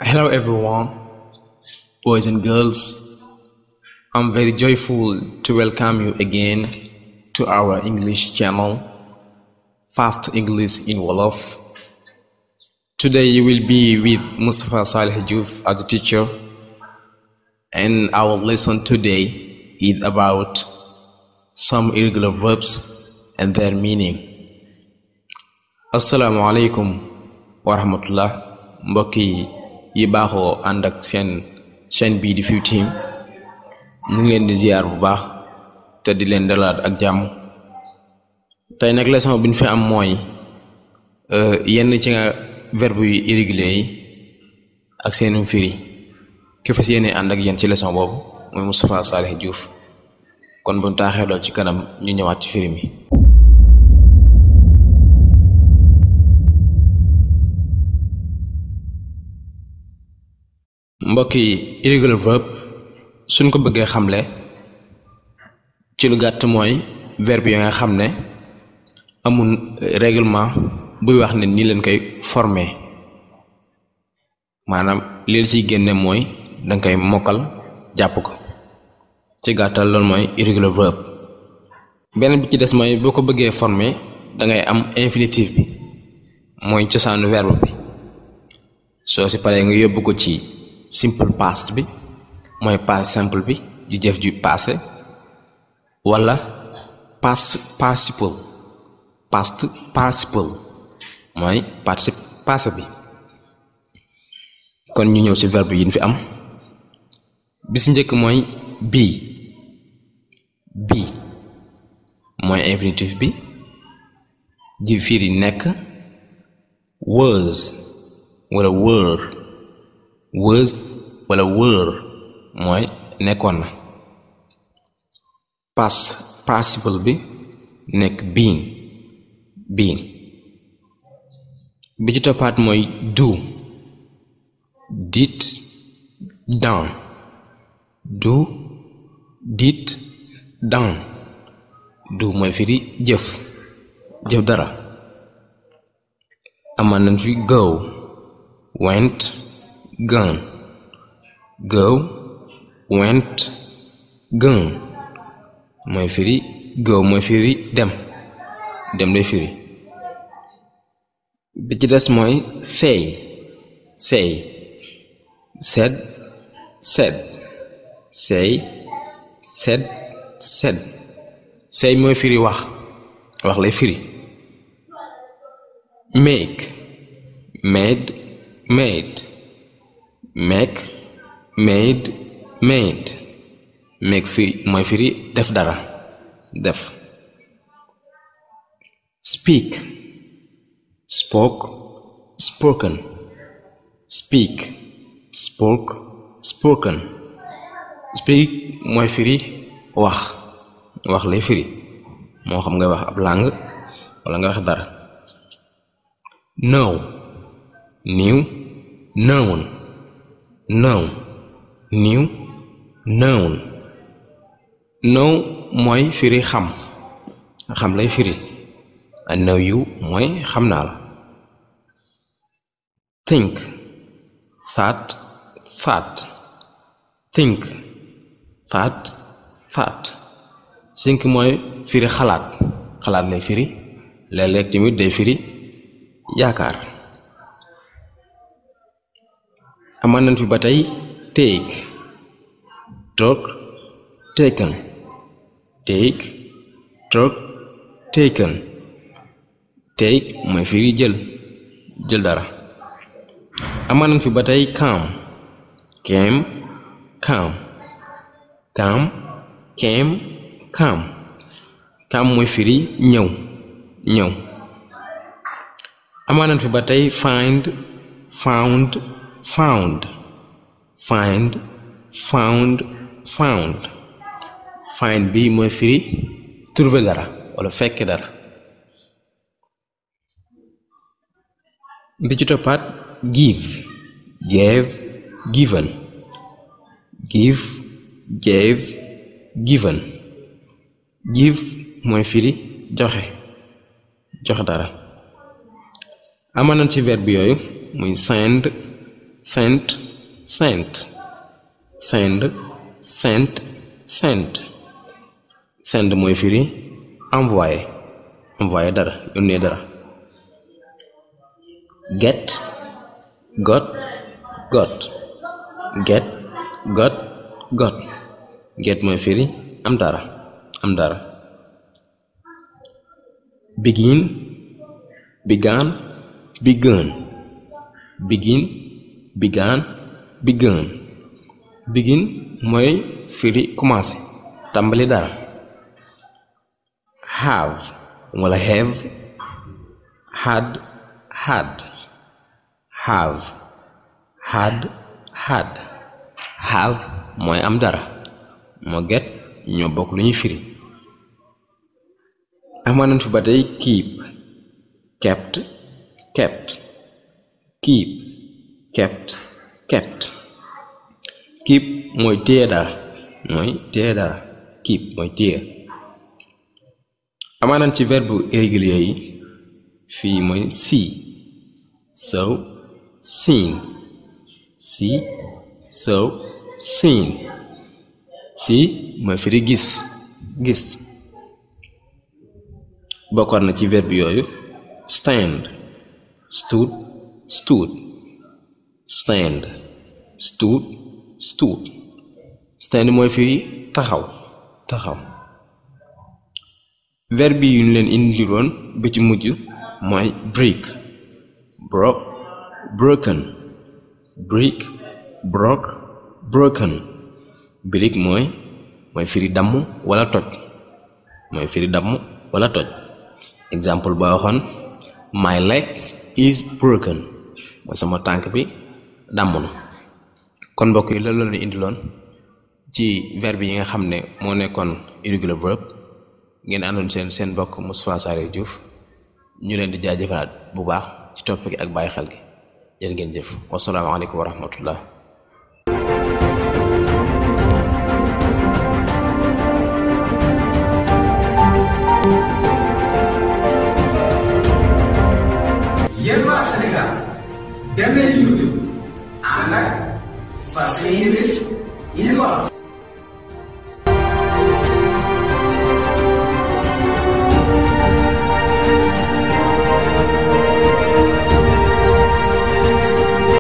Hello everyone, boys and girls. I'm very joyful to welcome you again to our English channel, Fast English in Wolof. Today you will be with Mustafa Saleh Diouf as the teacher, and our lesson today is about some irregular verbs and their meaning. Assalamu alaikum wa rahmatullah, mbokki yi baaxoo ànd ak seen chaîne bii di Few Team ñu ngi leen di ziar bu baax te di leen dalaat ak jàmm. tey nag leçon bi ñu fi am mooy yenn ci nga verbe yu irrégulier yi ak seenum firi ki fas yéene ànd ak yéen ci leçon boobu mooy Moustapha Saleh Diouf. kon bu ñu taaxeeloo ci kanam ñu ñëwaat ci firi mi. mbokk yi irregular verb suñ ko bëggee xamle ci lu gàtt mooy verbe yi nga xam ne amul règlement buy wax ne nii leen koy former maanaam li ciy génne mooy danga koy mokkal jàpp ko ci gàttal loolu mooy irregular verb. beneen bi ci des mooy boo ko bëggee former dangay am infinitif bi mooy cosaanu verbe bi soo si paree nga yóbbu ko ci simple past bi mooy past simple bi di jëf ju passé wala past participle mooy participe passé bi. kon ñu ñëw ci verbe yi ñu fi am bi ci njëkk mooy be mooy infinitif bi di firi nekk. was wala were mooy nekkoon na. past participle bi nekk been bi ci toppaat mooy do did done do mooy firi jëf dara. amaan nañ fi go went gone mooy firi go mooy firi dem lay firi. bi ci des mooy say said say mooy firi wax lay firi. make firi mooy firi def dara speak spoken speak mooy firi wax lay firi moo xam ngay wax ab langue wala nga wax dara. know new known know mooy firi xam lay firi. I know you mooy xam naa la. think thought think mooy firi xalaat lay firi léeg-léeg tamit day firi yaakaar. amaan nañ fi ba tey take took taken take mooy firi jël dara. amaan nañ fi ba tey come mooy firi ñëw. amaan nañ fi ba tey find find bi mooy firi trouver dara wala fekk dara. bi ci toppaat give gave given give mooy firi joxe dara. amaan nañ ci verbe yooyu muy send sent sent send sent sent send mooy firi envoyé envoyé dara yónnee dara. Get got got get got got get mooy firi am dara am dara. Begin began begun begin began begun begin mooy firi commencé tàmbali dara. Have wala have had had have had had have mooy am dara moo get ñoo bokk lu ñuy firi. amoon nañ fi ba tey keep kept kept keep kept kept keep mooy téye dara mooy téye dara keep mooy téye. amoon nañ ci verbe irrégulier yi fii mooy see saw seen see saw seen see mooy firi gis gis. bokkoon na ci verbe yooyu stand stood stood stand stood stood stand mooy firi taxaw taxaw. verbe yi ñu leen indiloon bi ci mujj mooy break broke broken break broke broken. break mooy firi damm wala toj mooy firi damm wala toj. exemple ba waxoon my leg is broken mooy sama tànk bi damm na. kon mbokk yi loolu la ñu indiloon ci verbe yi nga xam ne moo nekkoon irregular verb ngeen àndoon seen mbokk Moustapha Sarr Diouf ñu leen di jaajëfalaat bu baax ci topp gi ak bàyyi xel gi jërë ngeen jëf wassalaamu aleykum wa rahmatullah.